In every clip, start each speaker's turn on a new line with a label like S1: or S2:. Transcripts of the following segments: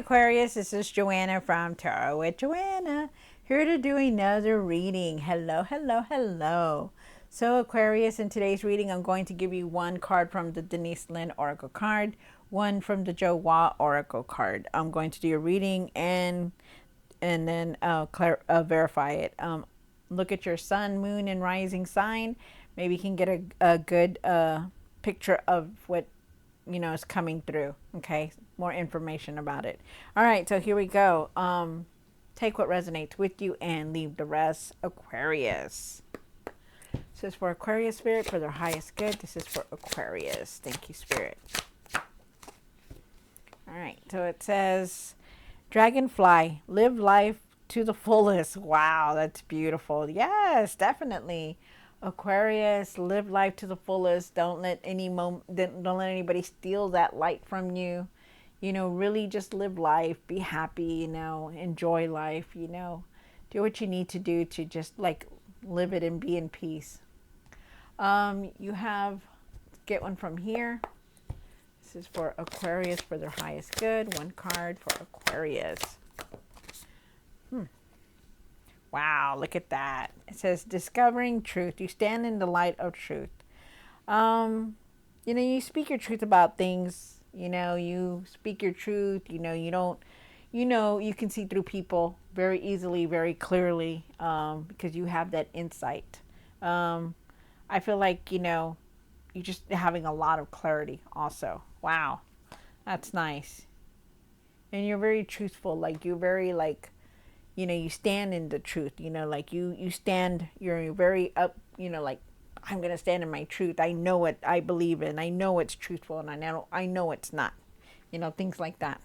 S1: Aquarius, this is Joanna from Tarot with Joanna, here to do another reading. Hello, hello, hello. So Aquarius, in today's reading, I'm going to give you one card from the Denise Lynn Oracle card, one from the Joe Wah Oracle card. I'm going to do a reading and then verify it. Look at your sun, moon, and rising sign. Maybe you can get a good picture of what is coming through. Okay, more information about it. All right, so here we go. Take what resonates with you and leave the rest. Aquarius. This is for Aquarius spirit for their highest good. This is for Aquarius. Thank you, spirit. All right, so it says, Dragonfly, live life to the fullest. Wow, that's beautiful. Yes, definitely. Aquarius, live life to the fullest. Don't let don't let anybody steal that light from you. Really just live life. Be happy, enjoy life, do what you need to do to just like live it and be in peace. You have, get one from here. This is for Aquarius for their highest good. One card for Aquarius. Wow, look at that. It says, discovering truth. You stand in the light of truth. You speak your truth about things. You speak your truth. You don't, you can see through people very easily, very clearly, because you have that insight. I feel like, you're just having a lot of clarity also. Wow, that's nice. And you're very truthful. Like, you're very, like, you stand in the truth, like you stand, you're very up, like, I'm going to stand in my truth. I know what I believe in. I know it's truthful, and I know it's not, things like that.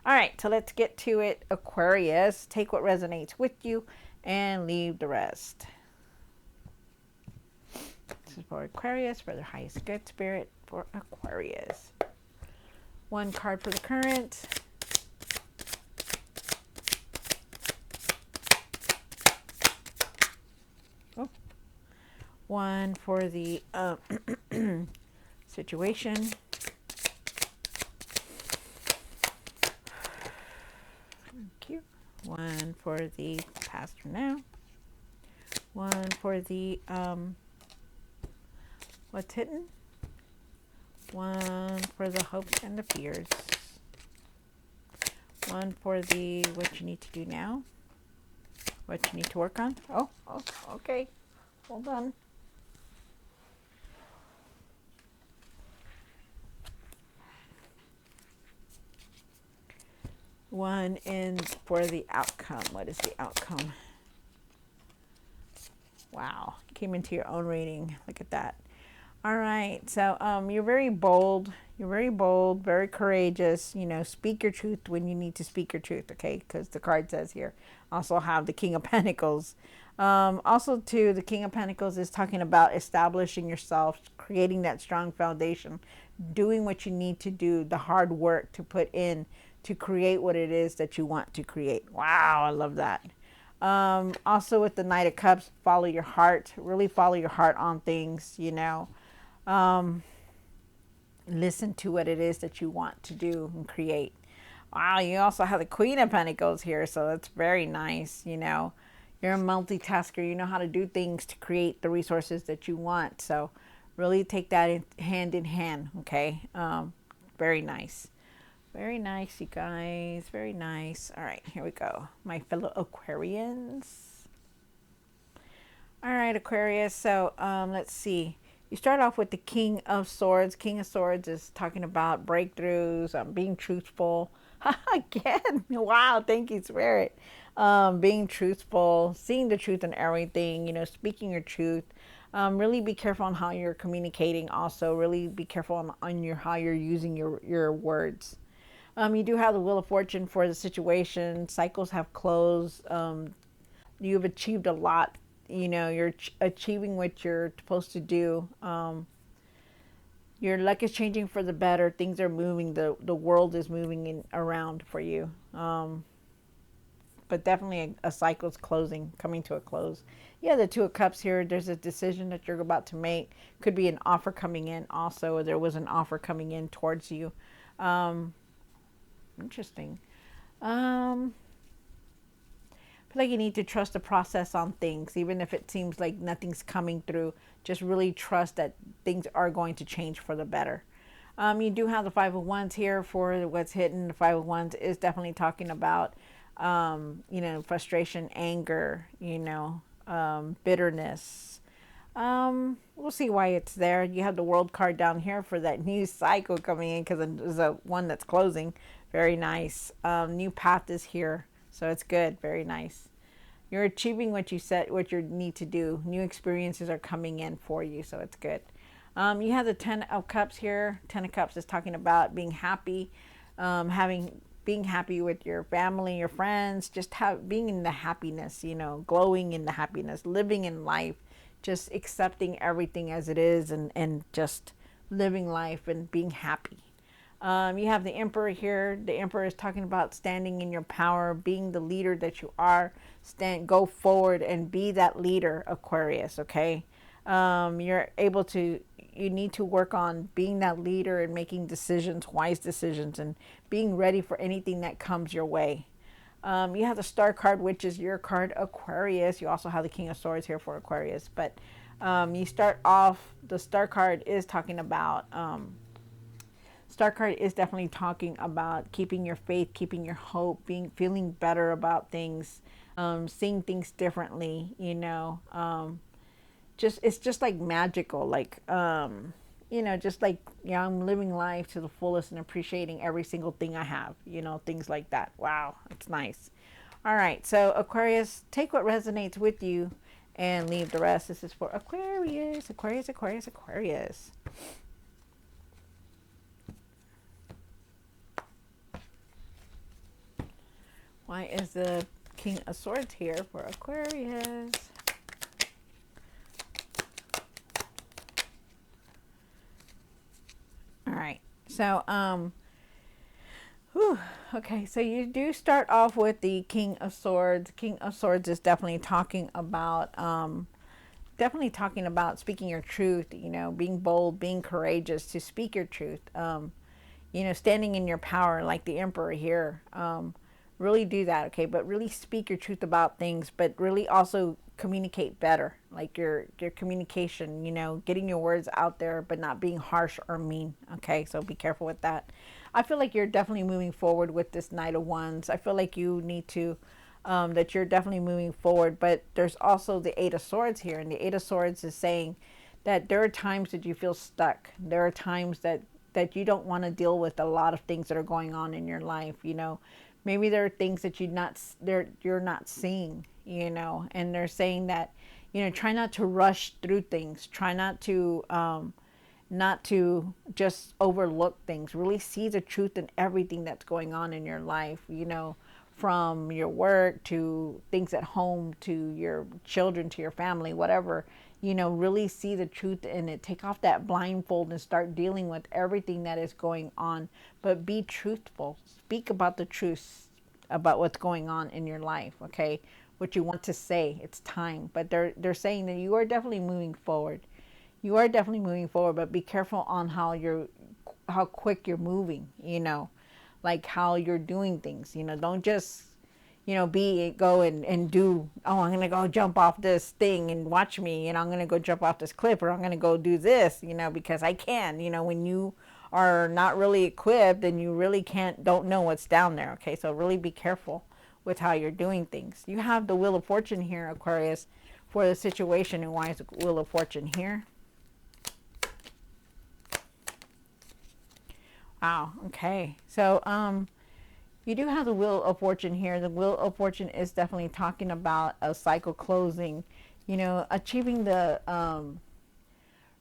S1: All right, so let's get to it. Aquarius, take what resonates with you and leave the rest. This is for Aquarius for their highest good, spirit for Aquarius. One card for the current. One for the situation. Thank you. One for the past for now. One for the what's hidden. One for the hopes and the fears. One for the what you need to do now. What you need to work on. Oh, okay. Hold on. One in for the outcome. What is the outcome? Wow, came into your own reading. Look at that. All right, so you're very bold. You're very bold, very courageous. Speak your truth when you need to speak your truth. Okay, because the card says here. Also have the King of Pentacles. Also, too, the King of Pentacles is talking about establishing yourself, creating that strong foundation, doing what you need to do, the hard work to put in to create what it is that you want to create. Wow, I love that. Also with the Knight of Cups, follow your heart. Really follow your heart on things, listen to what it is that you want to do and create. Wow, you also have the Queen of Pentacles here, so that's very nice. You're a multitasker. You know how to do things to create the resources that you want. So really take that in hand, okay? Very nice. Very nice, you guys. Very nice. All right, here we go. My fellow Aquarians. All right, Aquarius. So let's see. You start off with the King of Swords. King of Swords is talking about breakthroughs, being truthful. Again, wow, thank you, Spirit. Being truthful, seeing the truth in everything, speaking your truth. Really be careful on how you're communicating. Also, really be careful on how you're using your words. You do have the Wheel of Fortune for the situation. Cycles have closed. You've achieved a lot. You're achieving what you're supposed to do. Your luck is changing for the better. Things are moving. The world is moving around for you. But definitely a cycle's closing, coming to a close. Yeah, the Two of Cups here. There's a decision that you're about to make. Could be an offer coming in also. Or there was an offer coming in towards you. Interesting. I feel like you need to trust the process on things, even if it seems like nothing's coming through. Just really trust that things are going to change for the better. You do have the Five of Wands here for what's hidden. The Five of Wands is definitely talking about, frustration, anger, bitterness. We'll see why it's there. You have the World card down here for that new cycle coming in because there's a one that's closing. Very nice. New path is here, so it's good. Very nice. You're achieving what you set, what you need to do. New experiences are coming in for you, so it's good. You have the Ten of Cups here. Ten of Cups is talking about being happy, being happy with your family, your friends, just being in the happiness, glowing in the happiness, living in life, just accepting everything as it is, and just living life and being happy. You have the Emperor here. The Emperor is talking about standing in your power, being the leader that you are. Go forward and be that leader, Aquarius. Okay, you're able to. You need to work on being that leader and making decisions, wise decisions, and being ready for anything that comes your way. You have the Star card, which is your card, Aquarius. You also have the King of Swords here for Aquarius, but you start off. The Star card is talking about. Star card is definitely talking about keeping your faith, keeping your hope, feeling better about things, seeing things differently. It's just like magical, like just like I'm living life to the fullest and appreciating every single thing I have. Things like that. Wow, it's nice. All right, so Aquarius, take what resonates with you, and leave the rest. This is for Aquarius, Aquarius, Aquarius, Aquarius. Why is the King of Swords here for Aquarius? All right. So, okay. So you do start off with the King of Swords. King of Swords is definitely talking about, speaking your truth. Being bold, being courageous to speak your truth. Standing in your power, like the Emperor here. Really do that, okay? But really speak your truth about things, but really also communicate better, like your communication, getting your words out there, but not being harsh or mean, okay? So be careful with that. I feel like you're definitely moving forward with this Knight of Wands. I feel like you need to, that you're definitely moving forward, but there's also the Eight of Swords here, and the Eight of Swords is saying that there are times that you feel stuck. There are times that you don't want to deal with a lot of things that are going on in your life. Maybe there are things that you're not seeing, and they're saying that, try not to rush through things. Try not to just overlook things. Really see the truth in everything that's going on in your life, from your work to things at home to your children to your family, whatever. Really see the truth in it. Take off that blindfold and start dealing with everything that is going on. But be truthful. Speak about the truth about what's going on in your life, okay? What you want to say. It's time. But they're saying that you are definitely moving forward. You are definitely moving forward, but be careful on how quick you're moving, like how you're doing things. Don't just go and do, oh, I'm going to go jump off this thing and watch me, I'm going to go jump off this cliff, or I'm going to go do this, because I can. When you are not really equipped and you really don't know what's down there, okay? So really be careful with how you're doing things. You have the Wheel of Fortune here, Aquarius, for the situation. And why is the Wheel of Fortune here? Wow, okay. So, you do have the Wheel of Fortune here. The Wheel of Fortune is definitely talking about a cycle closing, achieving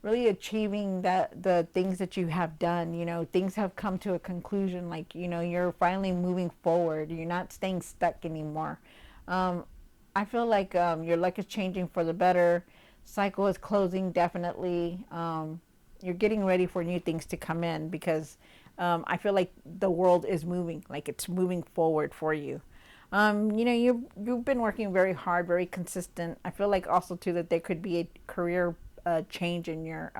S1: really achieving the things that you have done. Things have come to a conclusion, like, you're finally moving forward. You're not staying stuck anymore. I feel like your luck is changing for the better. Cycle is closing, definitely. You're getting ready for new things to come in, because I feel like the world is moving, like it's moving forward for you. You've been working very hard, very consistent. I feel like also too that there could be a career change in your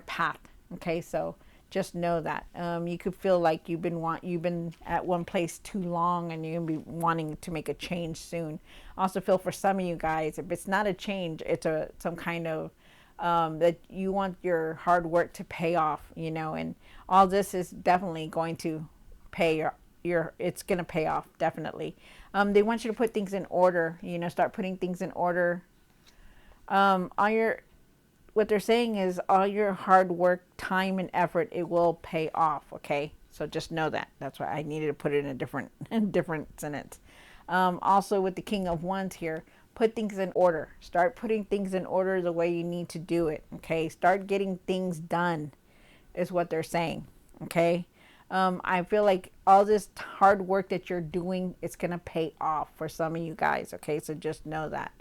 S1: path. Okay, so Just know that. You could feel like you've been at one place too long, and you're gonna be wanting to make a change soon. Also feel for some of you guys, if it's not a change, it's some kind of that you want your hard work to pay off, and all this is definitely going to pay your it's going to pay off, definitely. They want you to put things in order, start putting things in order. All your What they're saying is all your hard work, time, and effort, it will pay off. Okay, so just know that. That's why I needed to put it in a different sentence. Also, with the King of Wands here, put things in order. Start putting things in order the way you need to do it. Okay, start getting things done, is what they're saying. Okay. I feel like all this hard work that you're doing, it's gonna pay off for some of you guys. Okay, so just know that.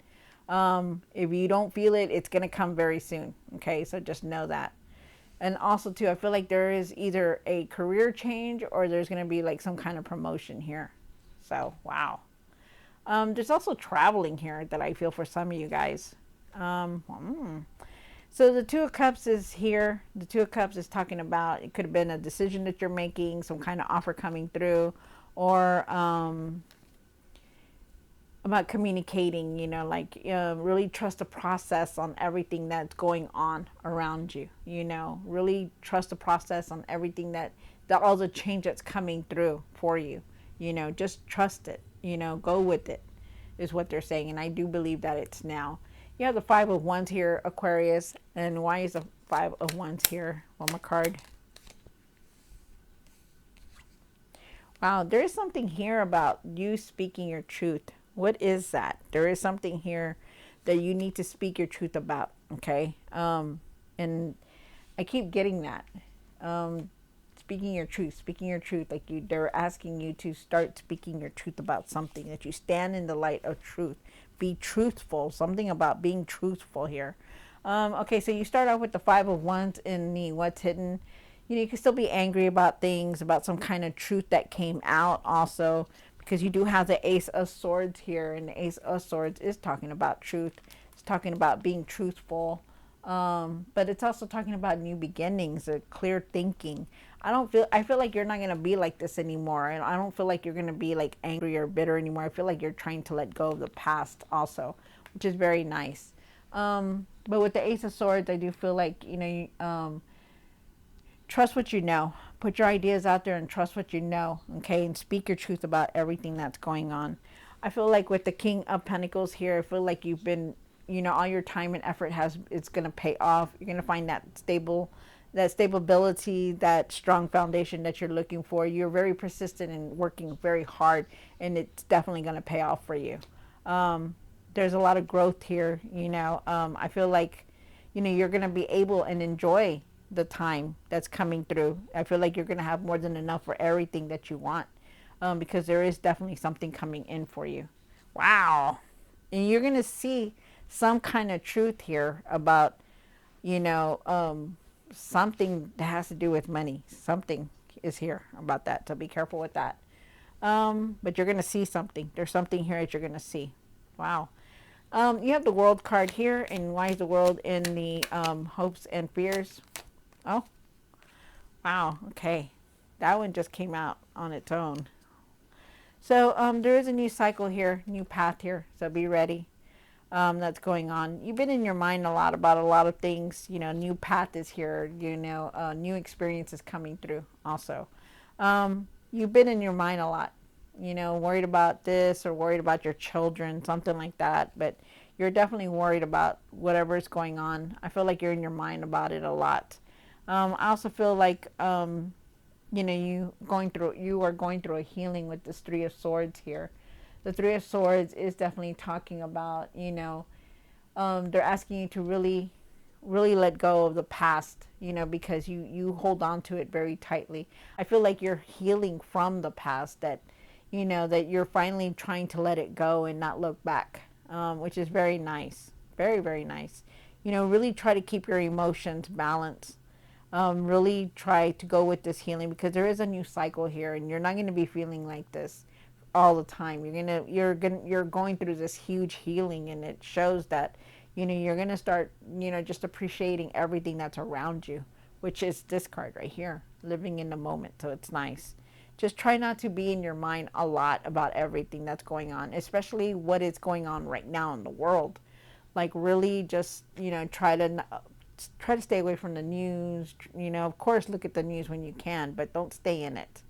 S1: If you don't feel it, it's going to come very soon. Okay, so just know that. And also, too, I feel like there is either a career change or there's going to be like some kind of promotion here. So, wow. There's also traveling here that I feel for some of you guys. So the Two of Cups is here. The Two of Cups is talking about, it could have been a decision that you're making, some kind of offer coming through, or about communicating, really trust the process on everything that's going on around you, really trust the process on everything that all the change that's coming through for you, just trust it, go with it, is what they're saying. And I do believe that it's now. You have the Five of Wands here, Aquarius. And why is the Five of Wands here? One more card. Wow, there's something here about you speaking your truth. What is that? There is something here that you need to speak your truth about, okay? And I keep getting that. Speaking your truth, like they're asking you to start speaking your truth about something, that you stand in the light of truth. Be truthful, something about being truthful here. Okay, so you start off with the Five of Wands in the what's hidden. You can still be angry about things, about some kind of truth that came out also, because you do have the Ace of Swords here, and the Ace of Swords is talking about truth. It's talking about being truthful, but it's also talking about new beginnings, a clear thinking. I feel like you're not going to be like this anymore, and I don't feel like you're going to be like angry or bitter anymore. I feel like you're trying to let go of the past also, which is very nice. But with the Ace of Swords, I do feel like, trust what you know. Put your ideas out there and trust what you know, okay? And speak your truth about everything that's going on. I feel like with the King of Pentacles here, I feel like you've been, all your time and effort it's going to pay off. You're going to find that stability, that strong foundation that you're looking for. You're very persistent and working very hard, and it's definitely going to pay off for you. There's a lot of growth here, I feel like, you're going to be able and enjoy the time that's coming through. I feel like you're going to have more than enough for everything that you want, because there is definitely something coming in for you. Wow. And you're going to see some kind of truth here about, something that has to do with money. Something is here about that, so be careful with that. But you're going to see something. There's something here that you're going to see. Wow. You have the World card here, and why is the World in the hopes and fears? Oh, wow. Okay, that one just came out on its own. So there is a new cycle here, new path here, so be ready. That's going on. You've been in your mind a lot about a lot of things. New path is here. New experiences coming through also. You've been in your mind a lot, worried about this or worried about your children, something like that. But you're definitely worried about whatever is going on. I feel like you're in your mind about it a lot. I also feel like, you are going through a healing with this Three of Swords here. The Three of Swords is definitely talking about, they're asking you to really, really let go of the past, because you hold on to it very tightly. I feel like you're healing from the past, that, that you're finally trying to let it go and not look back, which is very nice. Very, very nice. Really try to keep your emotions balanced. Really try to go with this healing, because there is a new cycle here, and you're not going to be feeling like this all the time. You're going through this huge healing, and it shows that you're going to start just appreciating everything that's around you, which is this card right here, living in the moment. So it's nice. Just try not to be in your mind a lot about everything that's going on, especially what is going on right now in the world. Like really just, try to stay away from the news. Of course, look at the news when you can, but don't stay in it.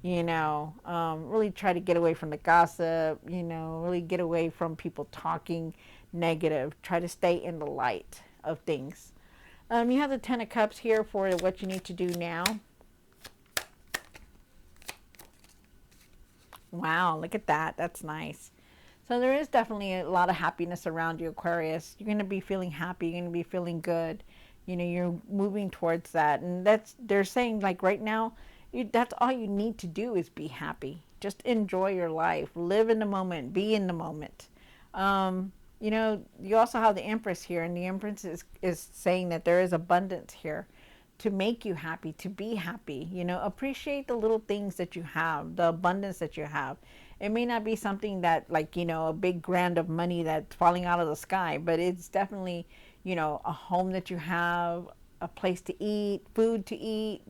S1: Really try to get away from the gossip, really get away from people talking negative. Try to stay in the light of things. You have the Ten of Cups here for what you need to do now. Wow, look at that. That's nice. So there is definitely a lot of happiness around you, Aquarius. You're going to be feeling happy. You're going to be feeling good. You're moving towards that. And they're saying like right now, that's all you need to do is be happy. Just enjoy your life. Live in the moment. Be in the moment. You also have the Empress here, and the Empress is saying that there is abundance here to make you happy, to be happy. Appreciate the little things that you have, the abundance that you have. It may not be something that like, a big grand of money that's falling out of the sky, but it's definitely, a home that you have, a place to eat, food to eat,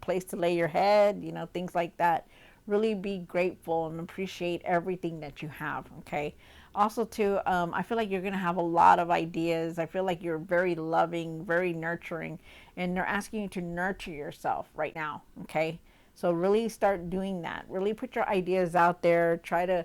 S1: place to lay your head, things like that. Really be grateful and appreciate everything that you have, okay? Also, too, I feel like you're going to have a lot of ideas. I feel like you're very loving, very nurturing, and they're asking you to nurture yourself right now, okay? So really start doing that. Really put your ideas out there. Try to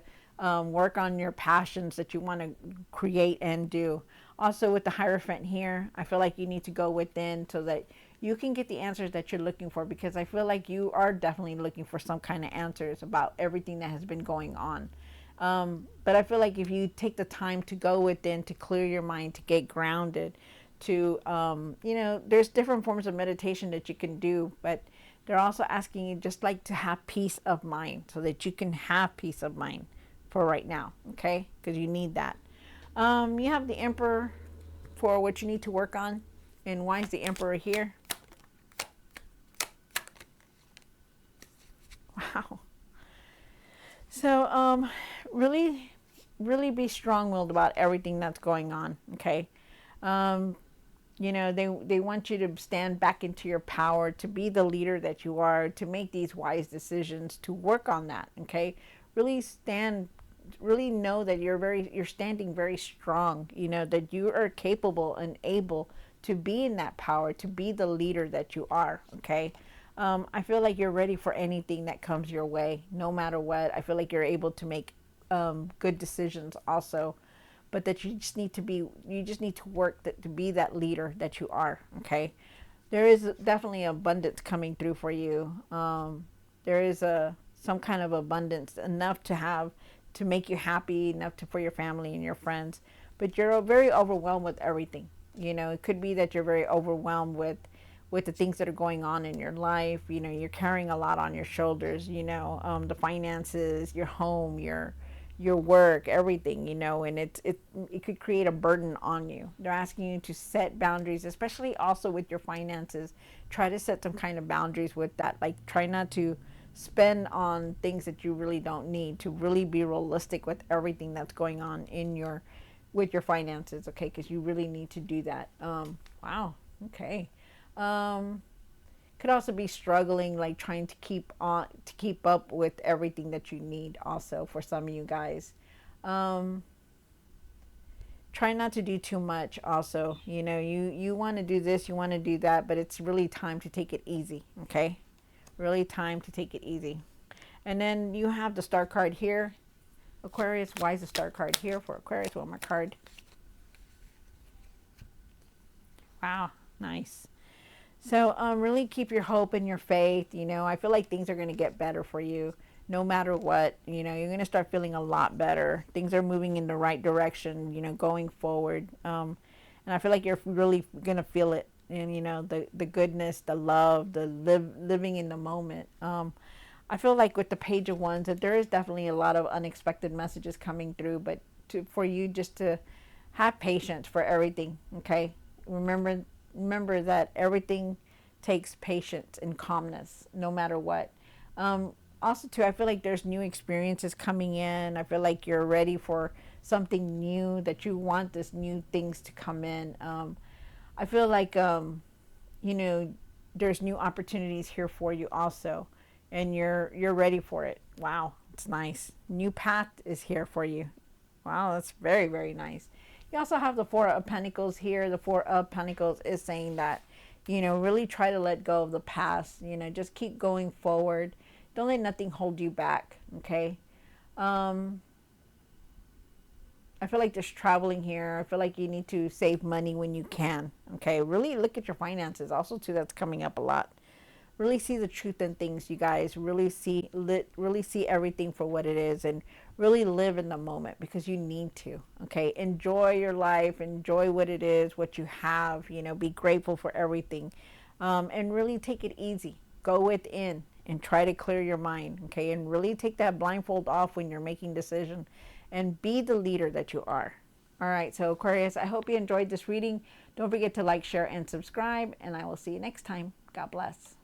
S1: work on your passions that you want to create and do. Also, with the Hierophant here, I feel like you need to go within so that you can get the answers that you're looking for, because I feel like you are definitely looking for some kind of answers about everything that has been going on. But I feel like if you take the time to go within, to clear your mind, to get grounded, to, there's different forms of meditation that you can do, but they're also asking you just like to have peace of mind so that you can have peace of mind for right now, okay? Because you need that. You have the Emperor for what you need to work on. And why is the Emperor here? Wow. So, really, really be strong-willed about everything that's going on, okay? They want you to stand back into your power, to be the leader that you are, to make these wise decisions, to work on that, okay? Really know that you're standing very strong, that you are capable and able to be in that power, to be the leader that you are, okay? I feel like you're ready for anything that comes your way, no matter what. I feel like you're able to make good decisions also, but that you just need to work to be that leader that you are, okay? There is definitely abundance coming through for you. There is some kind of abundance, enough to have to make you happy, enough for your family and your friends, but you're very overwhelmed with everything. It could be that you're very overwhelmed with the things that are going on in your life. You're carrying a lot on your shoulders, the finances, your home, your work, everything, and it could create a burden on you. They're asking you to set boundaries, especially also with your finances. Try to set some kind of boundaries with that. Like, try not to spend on things that you really don't need, to really be realistic with everything that's going on with your finances, okay? Because you really need to do that. Wow, okay. Could also be struggling, like trying to keep up with everything that you need also for some of you guys. Try not to do too much also. You want to do this, you want to do that, but it's really time to take it easy, okay? Really time to take it easy. And then you have the Star card here. Aquarius, why is the Star card here for Aquarius? One more card. Wow, nice. So really keep your hope and your faith. I feel like things are going to get better for you no matter what. You're going to start feeling a lot better. Things are moving in the right direction, going forward. And I feel like you're really going to feel it. And, the goodness, the love, the living in the moment. I feel like with the Page of Wands that there is definitely a lot of unexpected messages coming through, but for you just to have patience for everything, okay? Remember that everything takes patience and calmness, no matter what. Also, too, I feel like there's new experiences coming in. I feel like you're ready for something new, that you want this new things to come in. I feel like, there's new opportunities here for you also, and you're ready for it. Wow, it's nice. New path is here for you. Wow, that's very, very nice. You also have the Four of Pentacles here. The Four of Pentacles is saying that, you know, really try to let go of the past. You know, just keep going forward. Don't let nothing hold you back, okay? I feel like there's traveling here. I feel like you need to save money when you can, okay? Really look at your finances. Also, too, that's coming up a lot. Really see the truth in things, you guys. Really see everything for what it is, and really live in the moment, because you need to, okay? Enjoy your life, enjoy what it is, what you have, you know, be grateful for everything, and really take it easy. Go within and try to clear your mind, okay? And really take that blindfold off when you're making decisions, and be the leader that you are. All right, so Aquarius, I hope you enjoyed this reading. Don't forget to like, share, and subscribe, and I will see you next time. God bless.